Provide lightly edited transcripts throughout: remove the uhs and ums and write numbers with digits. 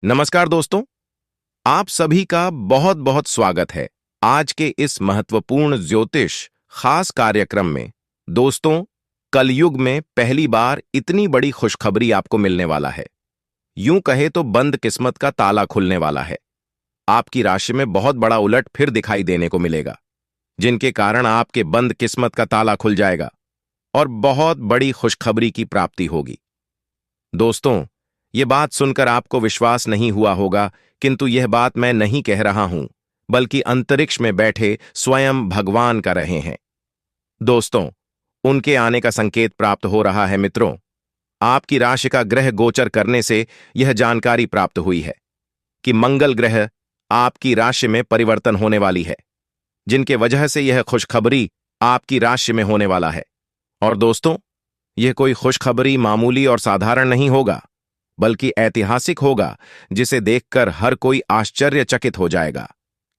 नमस्कार दोस्तों, आप सभी का बहुत बहुत स्वागत है आज के इस महत्वपूर्ण ज्योतिष खास कार्यक्रम में। दोस्तों, कलयुग में पहली बार इतनी बड़ी खुशखबरी आपको मिलने वाला है। यूं कहे तो बंद किस्मत का ताला खुलने वाला है। आपकी राशि में बहुत बड़ा उलट फिर दिखाई देने को मिलेगा, जिनके कारण आपके बंद किस्मत का ताला खुल जाएगा और बहुत बड़ी खुशखबरी की प्राप्ति होगी। दोस्तों, ये बात सुनकर आपको विश्वास नहीं हुआ होगा, किंतु यह बात मैं नहीं कह रहा हूं, बल्कि अंतरिक्ष में बैठे स्वयं भगवान कर रहे हैं। दोस्तों, उनके आने का संकेत प्राप्त हो रहा है। मित्रों, आपकी राशि का ग्रह गोचर करने से यह जानकारी प्राप्त हुई है कि मंगल ग्रह आपकी राशि में परिवर्तन होने वाली है, जिनके वजह से यह खुशखबरी आपकी राशि में होने वाला है। और दोस्तों, यह कोई खुशखबरी मामूली और साधारण नहीं होगा, बल्कि ऐतिहासिक होगा, जिसे देखकर हर कोई आश्चर्यचकित हो जाएगा।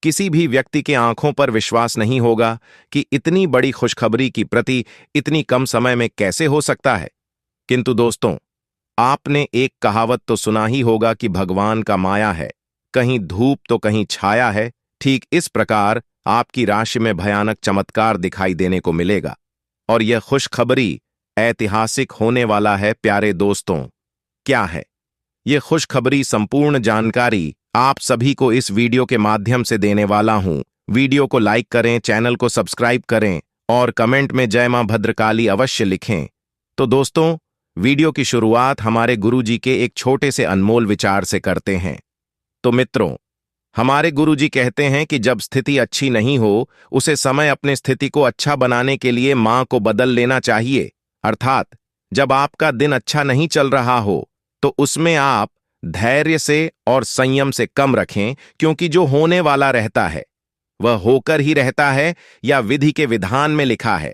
किसी भी व्यक्ति के आंखों पर विश्वास नहीं होगा कि इतनी बड़ी खुशखबरी की प्रति इतनी कम समय में कैसे हो सकता है। किंतु दोस्तों, आपने एक कहावत तो सुना ही होगा कि भगवान का माया है, कहीं धूप तो कहीं छाया है। ठीक इस प्रकार आपकी राशि में भयानक चमत्कार दिखाई देने को मिलेगा और यह खुशखबरी ऐतिहासिक होने वाला है। प्यारे दोस्तों, क्या है ये खुशखबरी? संपूर्ण जानकारी आप सभी को इस वीडियो के माध्यम से देने वाला हूं। वीडियो को लाइक करें, चैनल को सब्सक्राइब करें और कमेंट में जय मां भद्रकाली अवश्य लिखें। तो दोस्तों, वीडियो की शुरुआत हमारे गुरुजी के एक छोटे से अनमोल विचार से करते हैं। तो मित्रों, हमारे गुरुजी कहते हैं कि जब स्थिति अच्छी नहीं हो, उसे समय अपने स्थिति को अच्छा बनाने के लिए मां को बदल लेना चाहिए। अर्थात जब आपका दिन अच्छा नहीं चल रहा हो, तो उसमें आप धैर्य से और संयम से कम रखें, क्योंकि जो होने वाला रहता है वह होकर ही रहता है, या विधि के विधान में लिखा है।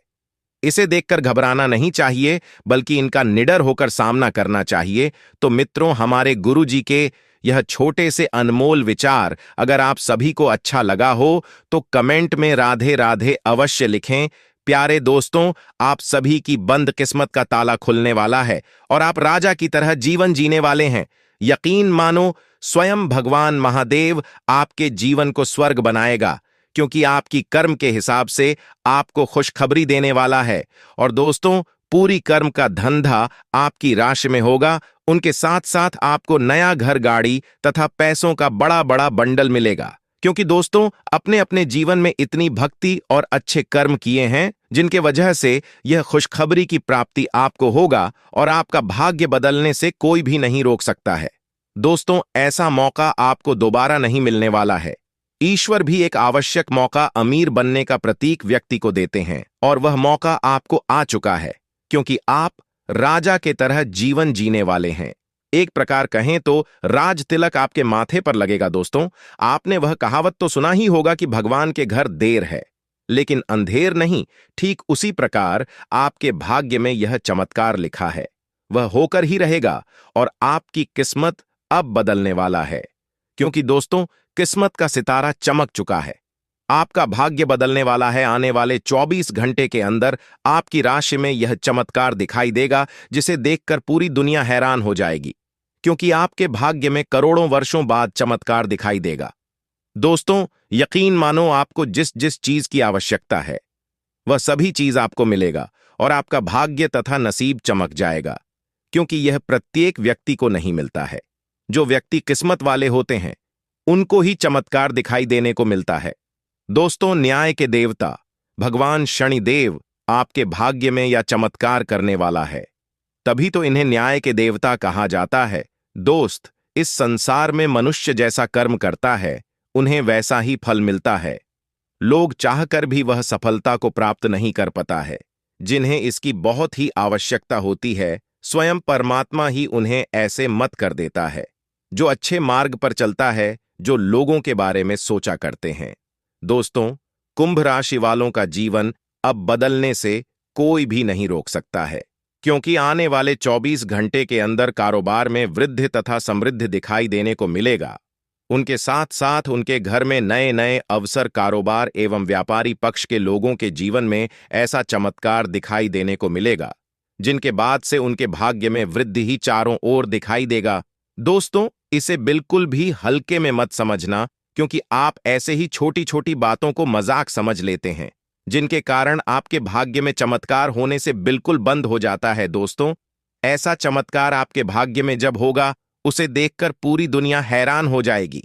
इसे देखकर घबराना नहीं चाहिए, बल्कि इनका निडर होकर सामना करना चाहिए। तो मित्रों, हमारे गुरुजी के यह छोटे से अनमोल विचार अगर आप सभी को अच्छा लगा हो, तो कमेंट में राधे राधे अवश्य लिखें। प्यारे दोस्तों, आप सभी की बंद किस्मत का ताला खुलने वाला है और आप राजा की तरह जीवन जीने वाले हैं। यकीन मानो, स्वयं भगवान महादेव आपके जीवन को स्वर्ग बनाएगा, क्योंकि आपकी कर्म के हिसाब से आपको खुशखबरी देने वाला है। और दोस्तों, पूरी कर्म का धंधा आपकी राशि में होगा। उनके साथ साथ आपको नया घर, गाड़ी तथा पैसों का बड़ा बड़ा बंडल मिलेगा, क्योंकि दोस्तों, अपने अपने जीवन में इतनी भक्ति और अच्छे कर्म किए हैं, जिनके वजह से यह खुशखबरी की प्राप्ति आपको होगा और आपका भाग्य बदलने से कोई भी नहीं रोक सकता है। दोस्तों, ऐसा मौका आपको दोबारा नहीं मिलने वाला है। ईश्वर भी एक आवश्यक मौका अमीर बनने का प्रतीक व्यक्ति को देते हैं, और वह मौका आपको आ चुका है, क्योंकि आप राजा के तरह जीवन जीने वाले हैं। एक प्रकार कहें तो राज तिलक आपके माथे पर लगेगा। दोस्तों, आपने वह कहावत तो सुना ही होगा कि भगवान के घर देर है लेकिन अंधेर नहीं। ठीक उसी प्रकार आपके भाग्य में यह चमत्कार लिखा है, वह होकर ही रहेगा और आपकी किस्मत अब बदलने वाला है। क्योंकि दोस्तों, किस्मत का सितारा चमक चुका है। आपका भाग्य बदलने वाला है। आने वाले 24 घंटे के अंदर आपकी राशि में यह चमत्कार दिखाई देगा, जिसे देखकर पूरी दुनिया हैरान हो जाएगी, क्योंकि आपके भाग्य में करोड़ों वर्षों बाद चमत्कार दिखाई देगा। दोस्तों, यकीन मानो, आपको जिस जिस चीज की आवश्यकता है वह सभी चीज आपको मिलेगा और आपका भाग्य तथा नसीब चमक जाएगा, क्योंकि यह प्रत्येक व्यक्ति को नहीं मिलता है। जो व्यक्ति किस्मत वाले होते हैं, उनको ही चमत्कार दिखाई देने को मिलता है। दोस्तों, न्याय के देवता भगवान शनिदेव आपके भाग्य में या चमत्कार करने वाला है, तभी तो इन्हें न्याय के देवता कहा जाता है। दोस्त, इस संसार में मनुष्य जैसा कर्म करता है, उन्हें वैसा ही फल मिलता है। लोग चाहकर भी वह सफलता को प्राप्त नहीं कर पाता है, जिन्हें इसकी बहुत ही आवश्यकता होती है। स्वयं परमात्मा ही उन्हें ऐसे मत कर देता है। जो अच्छे मार्ग पर चलता है, जो लोगों के बारे में सोचा करते हैं। दोस्तों, कुंभ राशि वालों का जीवन अब बदलने से कोई भी नहीं रोक सकता है, क्योंकि आने वाले 24 घंटे के अंदर कारोबार में वृद्धि तथा समृद्धि दिखाई देने को मिलेगा। उनके साथ साथ उनके घर में नए नए अवसर, कारोबार एवं व्यापारी पक्ष के लोगों के जीवन में ऐसा चमत्कार दिखाई देने को मिलेगा, जिनके बाद से उनके भाग्य में वृद्धि ही चारों ओर दिखाई देगा। दोस्तों, इसे बिल्कुल भी हल्के में मत समझना, क्योंकि आप ऐसे ही छोटी छोटी बातों को मजाक समझ लेते हैं, जिनके कारण आपके भाग्य में चमत्कार होने से बिल्कुल बंद हो जाता है। दोस्तों, ऐसा चमत्कार आपके भाग्य में जब होगा, उसे देखकर पूरी दुनिया हैरान हो जाएगी।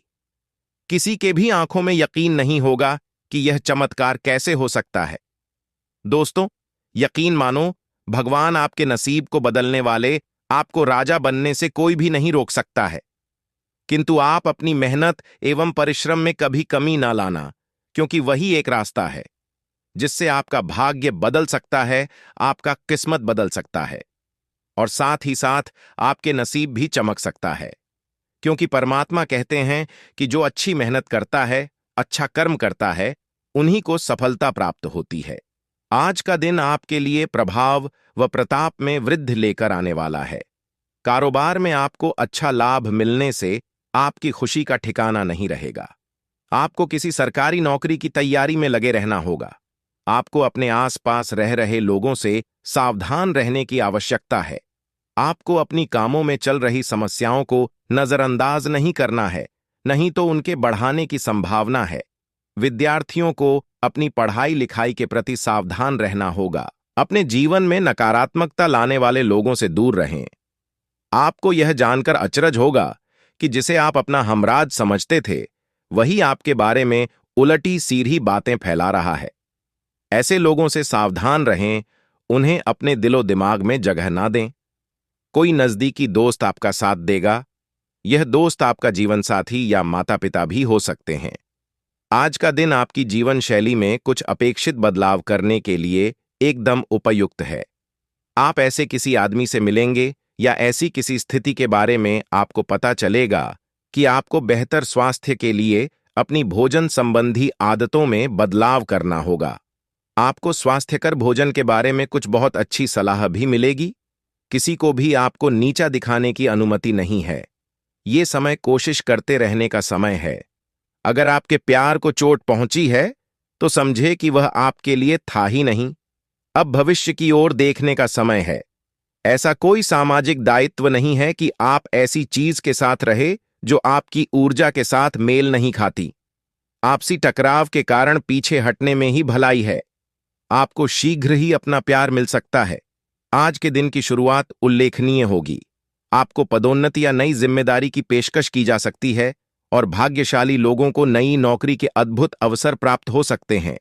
किसी के भी आंखों में यकीन नहीं होगा कि यह चमत्कार कैसे हो सकता है। दोस्तों, यकीन मानो, भगवान आपके नसीब को बदलने वाले आपको राजा बनने से कोई भी नहीं रोक सकता है। किंतु आप अपनी मेहनत एवं परिश्रम में कभी कमी ना लाना, क्योंकि वही एक रास्ता है जिससे आपका भाग्य बदल सकता है, आपका किस्मत बदल सकता है, और साथ ही साथ आपके नसीब भी चमक सकता है। क्योंकि परमात्मा कहते हैं कि जो अच्छी मेहनत करता है, अच्छा कर्म करता है, उन्हीं को सफलता प्राप्त होती है। आज का दिन आपके लिए प्रभाव व प्रताप में वृद्धि लेकर आने वाला है। कारोबार में आपको अच्छा लाभ मिलने से आपकी खुशी का ठिकाना नहीं रहेगा। आपको किसी सरकारी नौकरी की तैयारी में लगे रहना होगा। आपको अपने आसपास रह रहे लोगों से सावधान रहने की आवश्यकता है। आपको अपनी कामों में चल रही समस्याओं को नजरअंदाज नहीं करना है, नहीं तो उनके बढ़ाने की संभावना है। विद्यार्थियों को अपनी पढ़ाई लिखाई के प्रति सावधान रहना होगा। अपने जीवन में नकारात्मकता लाने वाले लोगों से दूर रहें। आपको यह जानकर अचरज होगा कि जिसे आप अपना हमराज समझते थे, वही आपके बारे में उलटी सीधी बातें फैला रहा है। ऐसे लोगों से सावधान रहें, उन्हें अपने दिलो दिमाग में जगह ना दें। कोई नजदीकी दोस्त आपका साथ देगा। यह दोस्त आपका जीवन साथी या माता पिता भी हो सकते हैं। आज का दिन आपकी जीवन शैली में कुछ अपेक्षित बदलाव करने के लिए एकदम उपयुक्त है। आप ऐसे किसी आदमी से मिलेंगे या ऐसी किसी स्थिति के बारे में आपको पता चलेगा कि आपको बेहतर स्वास्थ्य के लिए अपनी भोजन संबंधी आदतों में बदलाव करना होगा। आपको स्वास्थ्यकर भोजन के बारे में कुछ बहुत अच्छी सलाह भी मिलेगी। किसी को भी आपको नीचा दिखाने की अनुमति नहीं है। ये समय कोशिश करते रहने का समय है। अगर आपके प्यार को चोट पहुंची है, तो समझे कि वह आपके लिए था ही नहीं। अब भविष्य की ओर देखने का समय है। ऐसा कोई सामाजिक दायित्व नहीं है कि आप ऐसी चीज के साथ रहे जो आपकी ऊर्जा के साथ मेल नहीं खाती। आपसी टकराव के कारण पीछे हटने में ही भलाई है। आपको शीघ्र ही अपना प्यार मिल सकता है। आज के दिन की शुरुआत उल्लेखनीय होगी। आपको पदोन्नति या नई जिम्मेदारी की पेशकश की जा सकती है और भाग्यशाली लोगों को नई नौकरी के अद्भुत अवसर प्राप्त हो सकते हैं।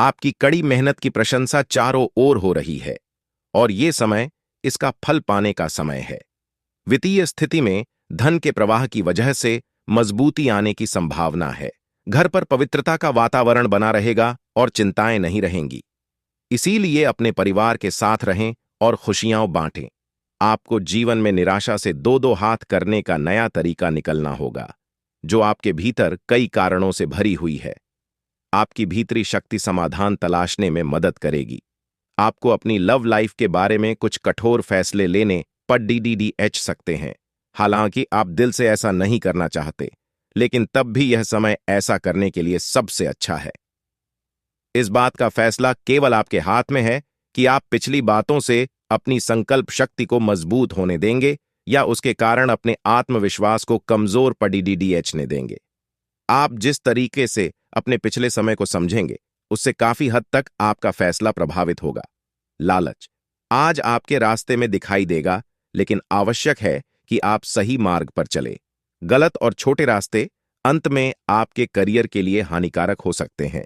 आपकी कड़ी मेहनत की प्रशंसा चारों ओर हो रही है और ये समय इसका फल पाने का समय है। वित्तीय स्थिति में धन के प्रवाह की वजह से मजबूती आने की संभावना है। घर पर पवित्रता का वातावरण बना रहेगा और चिंताएं नहीं रहेंगी। इसीलिए अपने परिवार के साथ रहें और खुशियां बांटें। आपको जीवन में निराशा से दो दो हाथ करने का नया तरीका निकलना होगा, जो आपके भीतर कई कारणों से भरी हुई है। आपकी भीतरी शक्ति समाधान तलाशने में मदद करेगी। आपको अपनी लव लाइफ के बारे में कुछ कठोर फैसले लेने पर DDDH सकते हैं। हालांकि आप दिल से ऐसा नहीं करना चाहते, लेकिन तब भी यह समय ऐसा करने के लिए सबसे अच्छा है। इस बात का फैसला केवल आपके हाथ में है कि आप पिछली बातों से अपनी संकल्प शक्ति को मजबूत होने देंगे या उसके कारण अपने आत्मविश्वास को कमजोर पर DDDH ने देंगे। आप जिस तरीके से अपने पिछले समय को समझेंगे, उससे काफी हद तक आपका फैसला प्रभावित होगा। लालच आज आपके रास्ते में दिखाई देगा, लेकिन आवश्यक है कि आप सही मार्ग पर चले। गलत और छोटे रास्ते अंत में आपके करियर के लिए हानिकारक हो सकते हैं।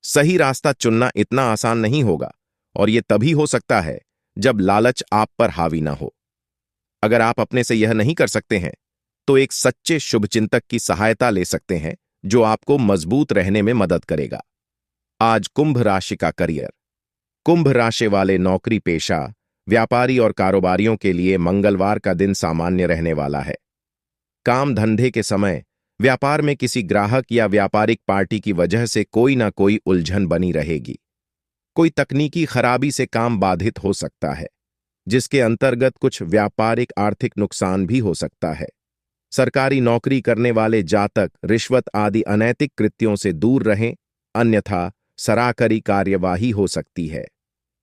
सही रास्ता चुनना इतना आसान नहीं होगा और यह तभी हो सकता है जब लालच आप पर हावी ना हो। अगर आप अपने से यह नहीं कर सकते हैं, तो एक सच्चे शुभचिंतक की सहायता ले सकते हैं, जो आपको मजबूत रहने में मदद करेगा। आज कुंभ राशि का करियर। कुंभ राशि वाले नौकरी पेशा, व्यापारी और कारोबारियों के लिए मंगलवार का दिन सामान्य रहने वाला है। काम धंधे के समय व्यापार में किसी ग्राहक या व्यापारिक पार्टी की वजह से कोई ना कोई उलझन बनी रहेगी। कोई तकनीकी खराबी से काम बाधित हो सकता है, जिसके अंतर्गत कुछ व्यापारिक आर्थिक नुकसान भी हो सकता है। सरकारी नौकरी करने वाले जातक रिश्वत आदि अनैतिक कृत्यों से दूर रहें, अन्यथा सराकरी कार्यवाही हो सकती है।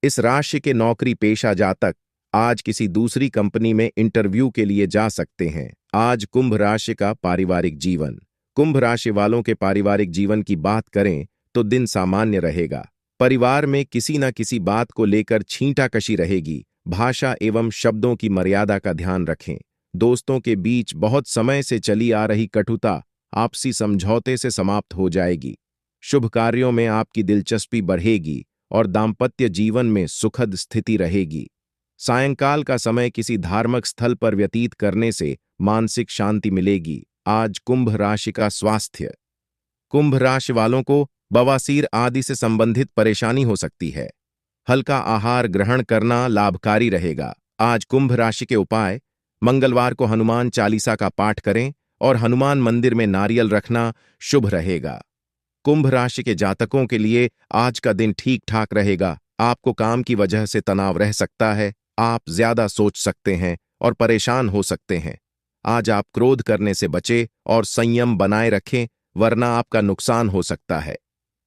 इस राशि के नौकरी पेशा जातक आज किसी दूसरी कंपनी में इंटरव्यू के लिए जा सकते हैं। आज कुंभ राशि का पारिवारिक जीवन। कुंभ राशि वालों के पारिवारिक जीवन की बात करें तो दिन सामान्य रहेगा। परिवार में किसी न किसी बात को लेकर छींटाकशी रहेगी। भाषा एवं शब्दों की मर्यादा का ध्यान रखें। दोस्तों के बीच बहुत समय से चली आ रही कटुता आपसी समझौते से समाप्त हो जाएगी। शुभ कार्यों में आपकी दिलचस्पी बढ़ेगी और दाम्पत्य जीवन में सुखद स्थिति रहेगी। सायंकाल का समय किसी धार्मिक स्थल पर व्यतीत करने से मानसिक शांति मिलेगी। आज कुंभ राशि का स्वास्थ्य। कुंभ राशि वालों को बवासीर आदि से संबंधित परेशानी हो सकती है। हल्का आहार ग्रहण करना लाभकारी रहेगा। आज कुंभ राशि के उपाय: मंगलवार को हनुमान चालीसा का पाठ करें और हनुमान मंदिर में नारियल रखना शुभ रहेगा। कुंभ राशि के जातकों के लिए आज का दिन ठीक ठाक रहेगा। आपको काम की वजह से तनाव रह सकता है। आप ज्यादा सोच सकते हैं और परेशान हो सकते हैं। आज आप क्रोध करने से बचें और संयम बनाए रखें, वरना आपका नुकसान हो सकता है।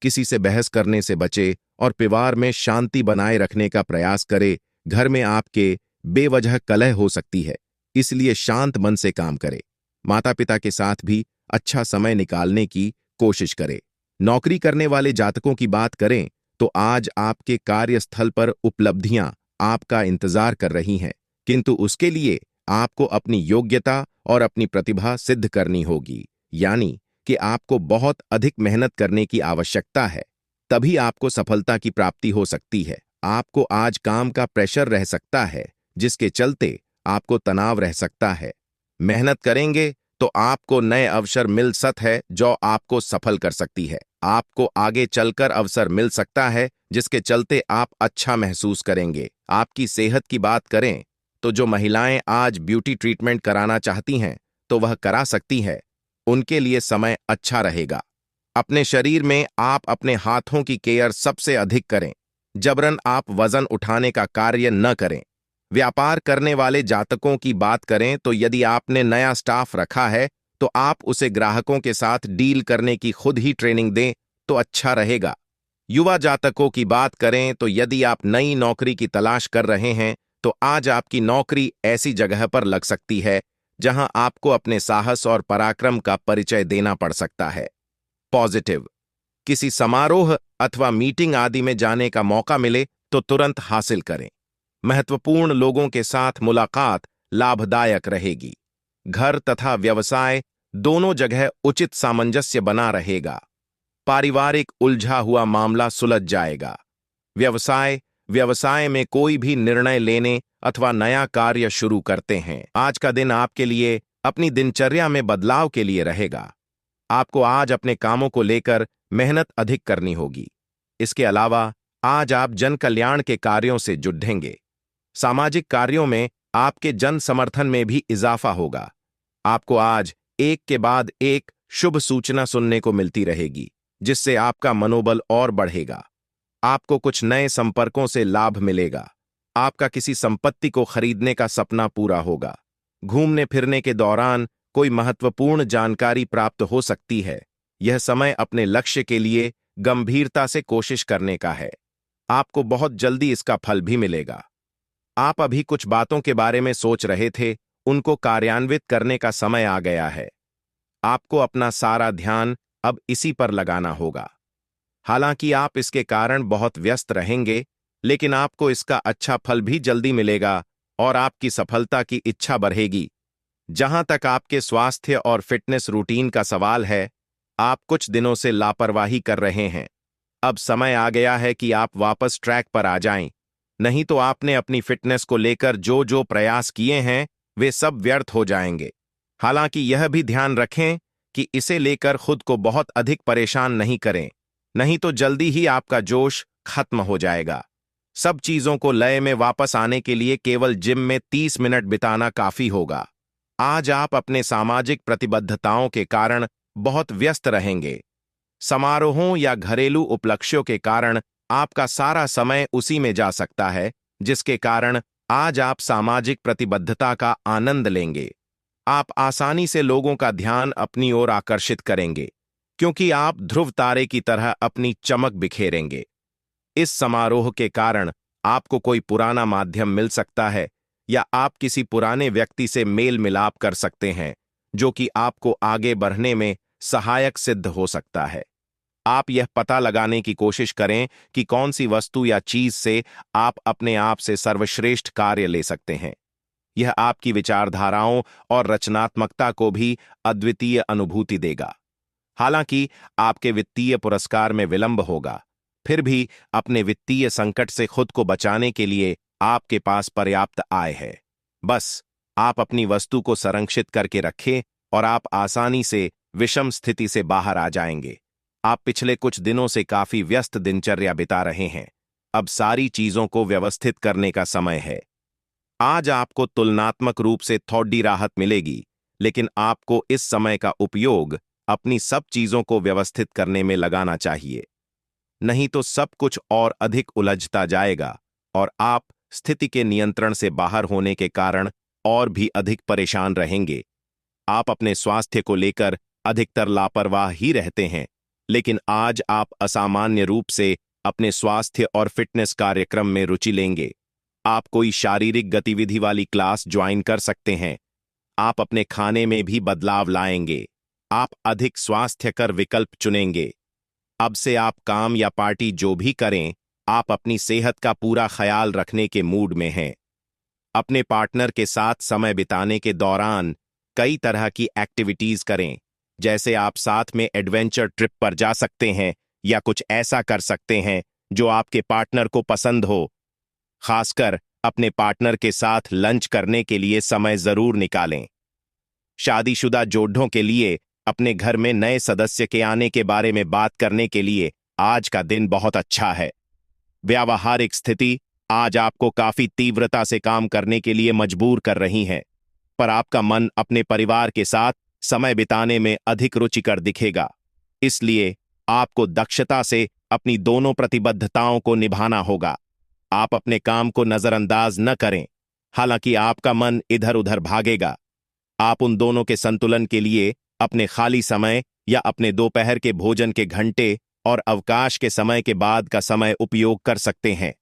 किसी से बहस करने से बचें और परिवार में शांति बनाए रखने का प्रयास करें। घर में आपके बेवजह कलह हो सकती है, इसलिए शांत मन से काम करें। माता पिता के साथ भी अच्छा समय निकालने की कोशिश करें। नौकरी करने वाले जातकों की बात करें तो आज आपके कार्यस्थल पर उपलब्धियां आपका इंतजार कर रही हैं, किंतु उसके लिए आपको अपनी योग्यता और अपनी प्रतिभा सिद्ध करनी होगी। यानी कि आपको बहुत अधिक मेहनत करने की आवश्यकता है, तभी आपको सफलता की प्राप्ति हो सकती है। आपको आज काम का प्रेशर रह सकता है, जिसके चलते आपको तनाव रह सकता है। मेहनत करेंगे तो आपको नए अवसर मिल सकते हैं जो आपको सफल कर सकती है। आपको आगे चलकर अवसर मिल सकता है जिसके चलते आप अच्छा महसूस करेंगे। आपकी सेहत की बात करें तो जो महिलाएं आज ब्यूटी ट्रीटमेंट कराना चाहती हैं तो वह करा सकती है। उनके लिए समय अच्छा रहेगा। अपने शरीर में आप अपने हाथों की केयर सबसे अधिक करें। जबरन आप वजन उठाने का कार्य न करें। व्यापार करने वाले जातकों की बात करें तो यदि आपने नया स्टाफ रखा है तो आप उसे ग्राहकों के साथ डील करने की खुद ही ट्रेनिंग दें तो अच्छा रहेगा। युवा जातकों की बात करें तो यदि आप नई नौकरी की तलाश कर रहे हैं तो आज आपकी नौकरी ऐसी जगह पर लग सकती है जहां आपको अपने साहस और पराक्रम का परिचय देना पड़ सकता है। पॉजिटिव: किसी समारोह अथवा मीटिंग आदि में जाने का मौका मिले तो तुरंत हासिल करें। महत्वपूर्ण लोगों के साथ मुलाकात लाभदायक रहेगी। घर तथा व्यवसाय दोनों जगह उचित सामंजस्य बना रहेगा। पारिवारिक उलझा हुआ मामला सुलझ जाएगा। व्यवसाय में कोई भी निर्णय लेने अथवा नया कार्य शुरू करते हैं। आज का दिन आपके लिए अपनी दिनचर्या में बदलाव के लिए रहेगा। आपको आज अपने कामों को लेकर मेहनत अधिक करनी होगी। इसके अलावा आज आप जन कल्याण के कार्यों से जुड़ेंगे। सामाजिक कार्यों में आपके जन समर्थन में भी इजाफा होगा। आपको आज एक के बाद एक शुभ सूचना सुनने को मिलती रहेगी, जिससे आपका मनोबल और बढ़ेगा। आपको कुछ नए संपर्कों से लाभ मिलेगा। आपका किसी संपत्ति को खरीदने का सपना पूरा होगा। घूमने फिरने के दौरान कोई महत्वपूर्ण जानकारी प्राप्त हो सकती है। यह समय अपने लक्ष्य के लिए गंभीरता से कोशिश करने का है। आपको बहुत जल्दी इसका फल भी मिलेगा। आप अभी कुछ बातों के बारे में सोच रहे थे, उनको कार्यान्वित करने का समय आ गया है। आपको अपना सारा ध्यान अब इसी पर लगाना होगा। हालांकि आप इसके कारण बहुत व्यस्त रहेंगे, लेकिन आपको इसका अच्छा फल भी जल्दी मिलेगा और आपकी सफलता की इच्छा बढ़ेगी। जहां तक आपके स्वास्थ्य और फिटनेस रूटीन का सवाल है, आप कुछ दिनों से लापरवाही कर रहे हैं। अब समय आ गया है कि आप वापस ट्रैक पर आ जाएं, नहीं तो आपने अपनी फिटनेस को लेकर जो जो प्रयास किए हैं वे सब व्यर्थ हो जाएंगे। हालांकि यह भी ध्यान रखें कि इसे लेकर खुद को बहुत अधिक परेशान नहीं करें, नहीं तो जल्दी ही आपका जोश खत्म हो जाएगा। सब चीजों को लय में वापस आने के लिए केवल जिम में 30 मिनट बिताना काफी होगा। आज आप अपने सामाजिक प्रतिबद्धताओं के कारण बहुत व्यस्त रहेंगे। समारोहों या घरेलू उपलक्ष्यों के कारण आपका सारा समय उसी में जा सकता है, जिसके कारण आज आप सामाजिक प्रतिबद्धता का आनंद लेंगे। आप आसानी से लोगों का ध्यान अपनी ओर आकर्षित करेंगे, क्योंकि आप ध्रुव तारे की तरह अपनी चमक बिखेरेंगे। इस समारोह के कारण आपको कोई पुराना माध्यम मिल सकता है या आप किसी पुराने व्यक्ति से मेल मिलाप कर सकते हैं, जो कि आपको आगे बढ़ने में सहायक सिद्ध हो सकता है। आप यह पता लगाने की कोशिश करें कि कौन सी वस्तु या चीज से आप अपने आप से सर्वश्रेष्ठ कार्य ले सकते हैं। यह आपकी विचारधाराओं और रचनात्मकता को भी अद्वितीय अनुभूति देगा। हालांकि आपके वित्तीय पुरस्कार में विलंब होगा, फिर भी अपने वित्तीय संकट से खुद को बचाने के लिए आपके पास पर्याप्त आय है। बस आप अपनी वस्तु को संरक्षित करके रखें और आप आसानी से विषम स्थिति से बाहर आ जाएंगे। आप पिछले कुछ दिनों से काफी व्यस्त दिनचर्या बिता रहे हैं। अब सारी चीजों को व्यवस्थित करने का समय है। आज आपको तुलनात्मक रूप से थोड़ी राहत मिलेगी, लेकिन आपको इस समय का उपयोग अपनी सब चीजों को व्यवस्थित करने में लगाना चाहिए। नहीं तो सब कुछ और अधिक उलझता जाएगा और आप स्थिति के नियंत्रण से बाहर होने के कारण और भी अधिक परेशान रहेंगे। आप अपने स्वास्थ्य को लेकर अधिकतर लापरवाह ही रहते हैं, लेकिन आज आप असामान्य रूप से अपने स्वास्थ्य और फिटनेस कार्यक्रम में रुचि लेंगे। आप कोई शारीरिक गतिविधि वाली क्लास ज्वाइन कर सकते हैं। आप अपने खाने में भी बदलाव लाएंगे। आप अधिक स्वास्थ्यकर विकल्प चुनेंगे। अब से आप काम या पार्टी जो भी करें, आप अपनी सेहत का पूरा ख्याल रखने के मूड में हैं। अपने पार्टनर के साथ समय बिताने के दौरान कई तरह की एक्टिविटीज करें, जैसे आप साथ में एडवेंचर ट्रिप पर जा सकते हैं या कुछ ऐसा कर सकते हैं जो आपके पार्टनर को पसंद हो। खासकर अपने पार्टनर के साथ लंच करने के लिए समय जरूर निकालें। शादीशुदा जोड़ों के लिए अपने घर में नए सदस्य के आने के बारे में बात करने के लिए आज का दिन बहुत अच्छा है। व्यावहारिक स्थिति आज आपको काफी तीव्रता से काम करने के लिए मजबूर कर रही है, पर आपका मन अपने परिवार के साथ समय बिताने में अधिक रुचिकर दिखेगा। इसलिए आपको दक्षता से अपनी दोनों प्रतिबद्धताओं को निभाना होगा। आप अपने काम को नजरअंदाज न करें, हालांकि आपका मन इधर उधर भागेगा। आप उन दोनों के संतुलन के लिए अपने खाली समय या अपने दोपहर के भोजन के घंटे और अवकाश के समय के बाद का समय उपयोग कर सकते हैं।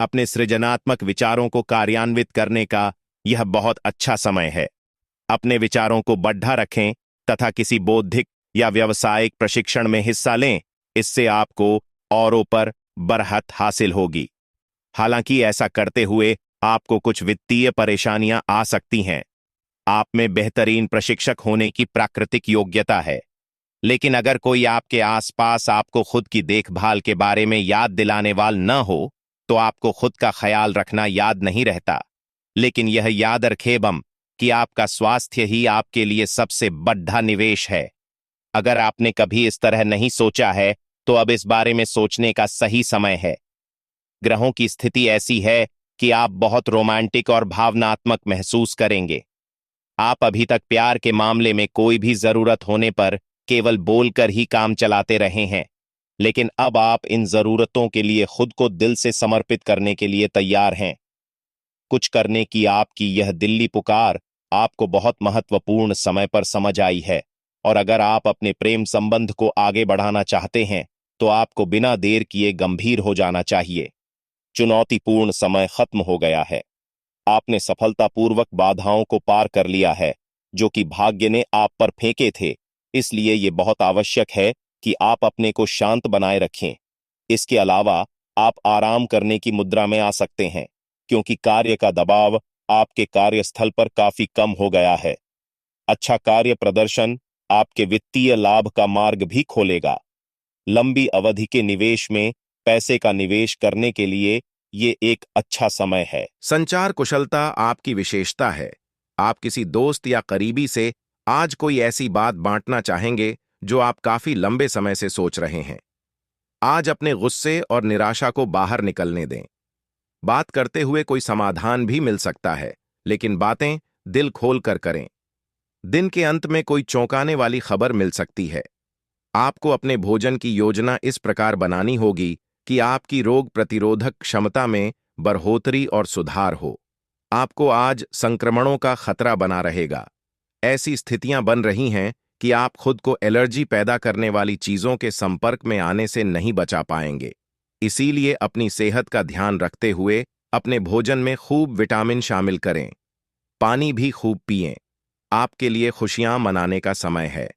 अपने सृजनात्मक विचारों को कार्यान्वित करने का यह बहुत अच्छा समय है। अपने विचारों को बढ़ा रखें तथा किसी बौद्धिक या व्यावसायिक प्रशिक्षण में हिस्सा लें। इससे आपको औरों पर बरहत हासिल होगी। हालांकि ऐसा करते हुए आपको कुछ वित्तीय परेशानियां आ सकती हैं। आप में बेहतरीन प्रशिक्षक होने की प्राकृतिक योग्यता है, लेकिन अगर कोई आपके आसपास आपको खुद की देखभाल के बारे में याद दिलाने वाला न हो, तो आपको खुद का ख्याल रखना याद नहीं रहता। लेकिन यह याद रखें कि आपका स्वास्थ्य ही आपके लिए सबसे बड़ा निवेश है। अगर आपने कभी इस तरह नहीं सोचा है, तो अब इस बारे में सोचने का सही समय है। ग्रहों की स्थिति ऐसी है कि आप बहुत रोमांटिक और भावनात्मक महसूस करेंगे। आप अभी तक प्यार के मामले में कोई भी जरूरत होने पर केवल बोलकर ही काम चलाते रहे हैं, लेकिन अब आप इन जरूरतों के लिए खुद को दिल से समर्पित करने के लिए तैयार हैं। कुछ करने की आपकी यह दिल्ली पुकार आपको बहुत महत्वपूर्ण समय पर समझ आई है, और अगर आप अपने प्रेम संबंध को आगे बढ़ाना चाहते हैं, तो आपको बिना देर किए गंभीर हो जाना चाहिए। चुनौतीपूर्ण समय खत्म हो गया है। आपने सफलतापूर्वक बाधाओं को पार कर लिया है, जो कि भाग्य ने आप पर फेंके थे। इसलिए यह बहुत आवश्यक है कि आप अपने को शांत बनाए रखें। इसके अलावा आप आराम करने की मुद्रा में आ सकते हैं, क्योंकि कार्य का दबाव आपके कार्यस्थल पर काफी कम हो गया है। अच्छा कार्य प्रदर्शन आपके वित्तीय लाभ का मार्ग भी खोलेगा। लंबी अवधि के निवेश में पैसे का निवेश करने के लिए ये एक अच्छा समय है। संचार कुशलता आपकी विशेषता है। आप किसी दोस्त या करीबी से आज कोई ऐसी बात बांटना चाहेंगे जो आप काफी लंबे समय से सोच रहे हैं। आज अपने गुस्से और निराशा को बाहर निकलने दें। बात करते हुए कोई समाधान भी मिल सकता है, लेकिन बातें दिल खोल कर करें। दिन के अंत में कोई चौंकाने वाली खबर मिल सकती है। आपको अपने भोजन की योजना इस प्रकार बनानी होगी कि आपकी रोग प्रतिरोधक क्षमता में बढ़ोतरी और सुधार हो। आपको आज संक्रमणों का खतरा बना रहेगा। ऐसी स्थितियां बन रही हैं कि आप खुद को एलर्जी पैदा करने वाली चीजों के संपर्क में आने से नहीं बचा पाएंगे। इसीलिए अपनी सेहत का ध्यान रखते हुए अपने भोजन में खूब विटामिन शामिल करें। पानी भी खूब पिएं। आपके लिए खुशियां मनाने का समय है।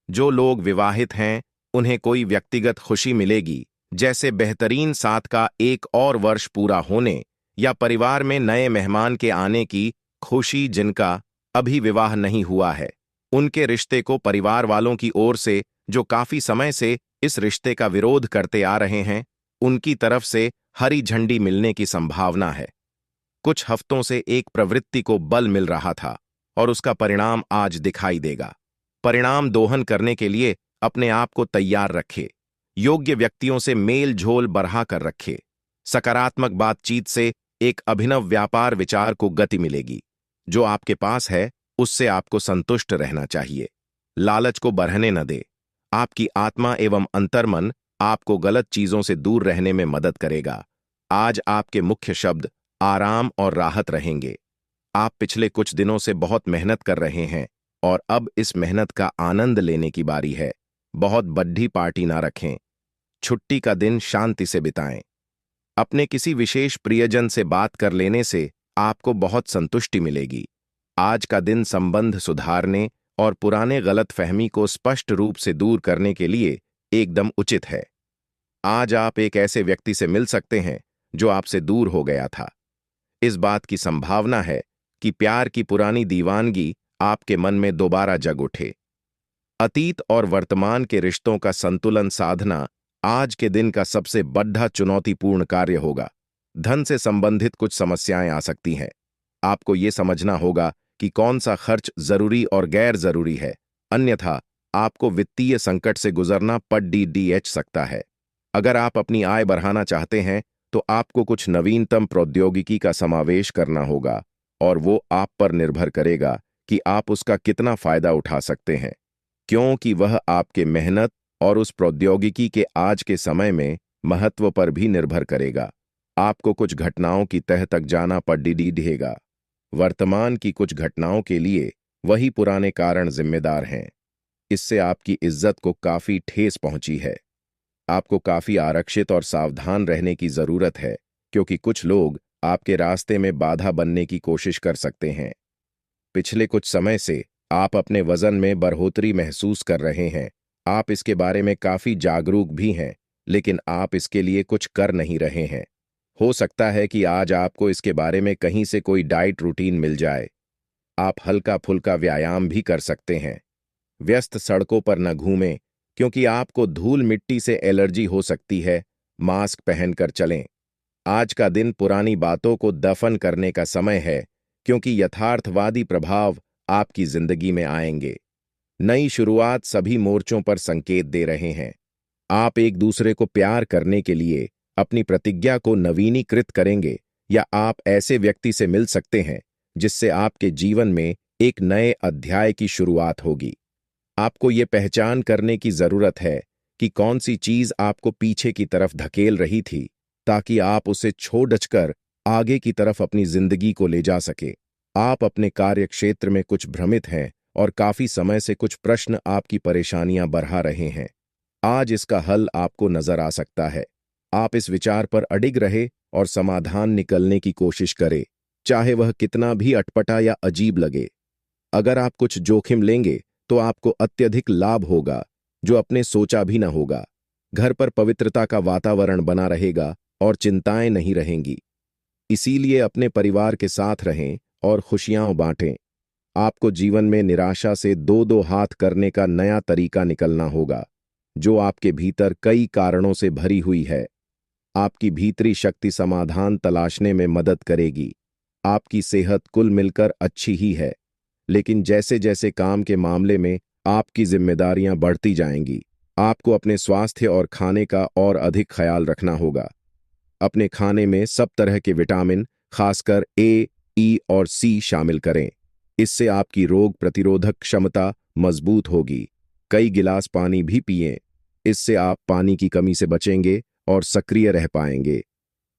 जो लोग विवाहित हैं, उन्हें कोई व्यक्तिगत खुशी मिलेगी, जैसे बेहतरीन साथ का एक और वर्ष पूरा होने या परिवार में नए मेहमान के आने की खुशी। जिनका अभी विवाह नहीं हुआ है, उनके रिश्ते को परिवार वालों की ओर से, जो काफी समय से इस रिश्ते का विरोध करते आ रहे हैं, उनकी तरफ से हरी झंडी मिलने की संभावना है। कुछ हफ्तों से एक प्रवृत्ति को बल मिल रहा था और उसका परिणाम आज दिखाई देगा। परिणाम दोहन करने के लिए अपने आप को तैयार रखे। योग्य व्यक्तियों से मेल झोल बढ़ा कर रखे। सकारात्मक बातचीत से एक अभिनव व्यापार विचार को गति मिलेगी। जो आपके पास है उससे आपको संतुष्ट रहना चाहिए। लालच को बढ़ने न दे। आपकी आत्मा एवं अंतर्मन आपको गलत चीजों से दूर रहने में मदद करेगा। आज आपके मुख्य शब्द आराम और राहत रहेंगे। आप पिछले कुछ दिनों से बहुत मेहनत कर रहे हैं और अब इस मेहनत का आनंद लेने की बारी है। बहुत बड़ी पार्टी ना रखें। छुट्टी का दिन शांति से बिताएं। अपने किसी विशेष प्रियजन से बात कर लेने से आपको बहुत संतुष्टि मिलेगी। आज का दिन संबंध सुधारने और पुराने गलतफहमी को स्पष्ट रूप से दूर करने के लिए एकदम उचित है। आज आप एक ऐसे व्यक्ति से मिल सकते हैं जो आपसे दूर हो गया था। इस बात की संभावना है कि प्यार की पुरानी दीवानगी आपके मन में दोबारा जग उठे। अतीत और वर्तमान के रिश्तों का संतुलन साधना आज के दिन का सबसे बड़ा चुनौतीपूर्ण कार्य होगा। धन से संबंधित कुछ समस्याएं आ सकती हैं। आपको ये समझना होगा कि कौन सा खर्च जरूरी और गैर जरूरी है, अन्यथा आपको वित्तीय संकट से गुजरना पड़ सकता है। अगर आप अपनी आय बढ़ाना चाहते हैं तो आपको कुछ नवीनतम प्रौद्योगिकी का समावेश करना होगा और वो आप पर निर्भर करेगा कि आप उसका कितना फायदा उठा सकते हैं, क्योंकि वह आपके मेहनत और उस प्रौद्योगिकी के आज के समय में महत्व पर भी निर्भर करेगा। आपको कुछ घटनाओं की तह तक जाना पड़ेगा। वर्तमान की कुछ घटनाओं के लिए वही पुराने कारण जिम्मेदार हैं। इससे आपकी इज्जत को काफी ठेस पहुंची है। आपको काफी आरक्षित और सावधान रहने की जरूरत है, क्योंकि कुछ लोग आपके रास्ते में बाधा बनने की कोशिश कर सकते हैं। पिछले कुछ समय से आप अपने वजन में बढ़ोतरी महसूस कर रहे हैं। आप इसके बारे में काफी जागरूक भी हैं, लेकिन आप इसके लिए कुछ कर नहीं रहे हैं। हो सकता है कि आज आपको इसके बारे में कहीं से कोई डाइट रूटीन मिल जाए। आप हल्का फुल्का व्यायाम भी कर सकते हैं। व्यस्त सड़कों पर न घूमें, क्योंकि आपको धूल मिट्टी से एलर्जी हो सकती है। मास्क पहनकर चलें। आज का दिन पुरानी बातों को दफन करने का समय है, क्योंकि यथार्थवादी प्रभाव आपकी जिंदगी में आएंगे। नई शुरुआत सभी मोर्चों पर संकेत दे रहे हैं। आप एक दूसरे को प्यार करने के लिए अपनी प्रतिज्ञा को नवीनीकृत करेंगे, या आप ऐसे व्यक्ति से मिल सकते हैं जिससे आपके जीवन में एक नए अध्याय की शुरुआत होगी। आपको ये पहचान करने की जरूरत है कि कौन सी चीज आपको पीछे की तरफ धकेल रही थी, ताकि आप उसे छोड़कर आगे की तरफ अपनी जिंदगी को ले जा सके। आप अपने कार्य क्षेत्र में कुछ भ्रमित हैं और काफी समय से कुछ प्रश्न आपकी परेशानियां बढ़ा रहे हैं। आज इसका हल आपको नजर आ सकता है। आप इस विचार पर अडिग रहे और समाधान निकलने की कोशिश करें, चाहे वह कितना भी अटपटा या अजीब लगे। अगर आप कुछ जोखिम लेंगे तो आपको अत्यधिक लाभ होगा, जो अपने सोचा भी न होगा। घर पर पवित्रता का वातावरण बना रहेगा और चिंताएं नहीं रहेंगी। इसीलिए अपने परिवार के साथ रहें और खुशियां बांटें। आपको जीवन में निराशा से दो दो हाथ करने का नया तरीका निकलना होगा, जो आपके भीतर कई कारणों से भरी हुई है। आपकी भीतरी शक्ति समाधान तलाशने में मदद करेगी। आपकी सेहत कुल मिलकर अच्छी ही है, लेकिन जैसे जैसे काम के मामले में आपकी जिम्मेदारियां बढ़ती जाएंगी, आपको अपने स्वास्थ्य और खाने का और अधिक ख्याल रखना होगा। अपने खाने में सब तरह के विटामिन, खासकर ए, ई और सी शामिल करें। इससे आपकी रोग प्रतिरोधक क्षमता मजबूत होगी। कई गिलास पानी भी पिएं। इससे आप पानी की कमी से बचेंगे और सक्रिय रह पाएंगे।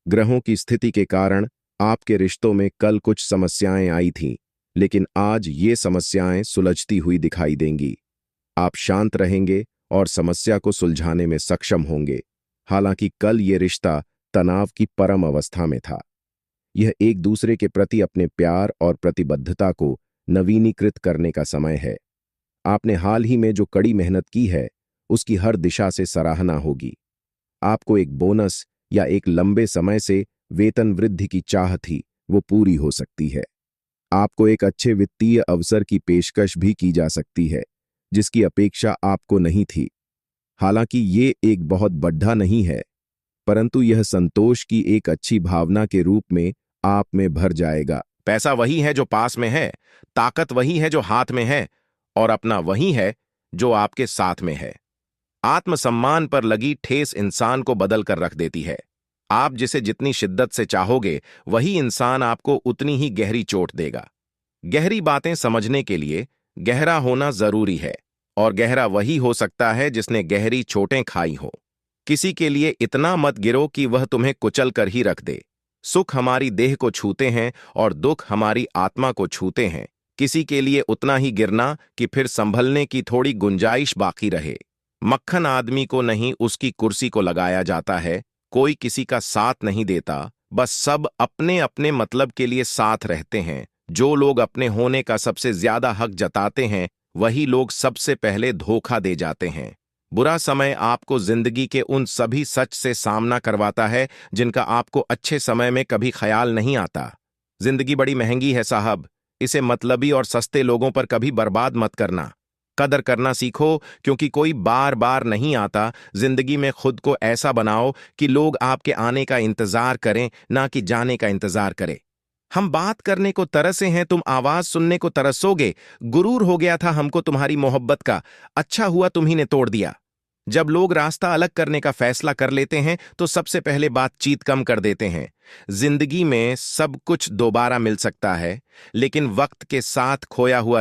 ग्रहों की स्थिति के कारण आपके रिश्तों में कल कुछ समस्याएं आई थीं, लेकिन आज ये समस्याएं सुलझती हुई दिखाई देंगी। आप शांत रहेंगे और समस्या को सुलझाने में सक्षम होंगे। हालांकि कल ये रिश्ता तनाव की परम अवस्था में था। यह एक दूसरे के प्रति अपने प्यार और प्रतिबद्धता को नवीनीकृत करने का समय है। आपने हाल ही में जो कड़ी मेहनत की है, उसकी हर दिशा से सराहना होगी। आपको एक बोनस या एक लंबे समय से वेतन वृद्धि की चाह थी, वो पूरी हो सकती है। आपको एक अच्छे वित्तीय अवसर की पेशकश भी की जा सकती है, जिसकी अपेक्षा आपको नहीं थी। हालांकि ये एक बहुत बड़ा नहीं है, परंतु यह संतोष की एक अच्छी भावना के रूप में आप में भर जाएगा। पैसा वही है जो पास में है, ताकत वही है जो हाथ में है, और अपना वही है जो आपके साथ में है। आत्मसम्मान पर लगी ठेस इंसान को बदल कर रख देती है। आप जिसे जितनी शिद्दत से चाहोगे, वही इंसान आपको उतनी ही गहरी चोट देगा। गहरी बातें समझने के लिए गहरा होना जरूरी है, और गहरा वही हो सकता है जिसने गहरी चोटें खाई हो। किसी के लिए इतना मत गिरो कि वह तुम्हें कुचल कर ही रख दे। सुख हमारी देह को छूते हैं और दुख हमारी आत्मा को छूते हैं। किसी के लिए उतना ही गिरना कि फिर संभलने की थोड़ी गुंजाइश बाकी रहे। मक्खन आदमी को नहीं, उसकी कुर्सी को लगाया जाता है। कोई किसी का साथ नहीं देता, बस सब अपने अपने मतलब के लिए साथ रहते हैं। जो लोग अपने होने का सबसे ज्यादा हक जताते हैं, वही लोग सबसे पहले धोखा दे जाते हैं। बुरा समय आपको जिंदगी के उन सभी सच से सामना करवाता है जिनका आपको अच्छे समय में कभी ख्याल नहीं आता। जिंदगी बड़ी महंगी है साहब, इसे मतलबी और सस्ते लोगों पर कभी बर्बाद मत करना। कदर करना सीखो, क्योंकि कोई बार बार नहीं आता। जिंदगी में खुद को ऐसा बनाओ कि लोग आपके आने का इंतजार करें, ना कि जाने का इंतजार करें। हम बात करने को तरसे हैं, तुम आवाज सुनने को तरसोगे। गुरूर हो गया था हमको तुम्हारी मोहब्बत का, अच्छा हुआ तुम्ही ने तोड़ दिया। जब लोग रास्ता अलग करने का फैसला कर लेते हैं, तो सबसे पहले बातचीत कम कर देते हैं। जिंदगी में सब कुछ दोबारा मिल सकता है, लेकिन वक्त के साथ खोया हुआ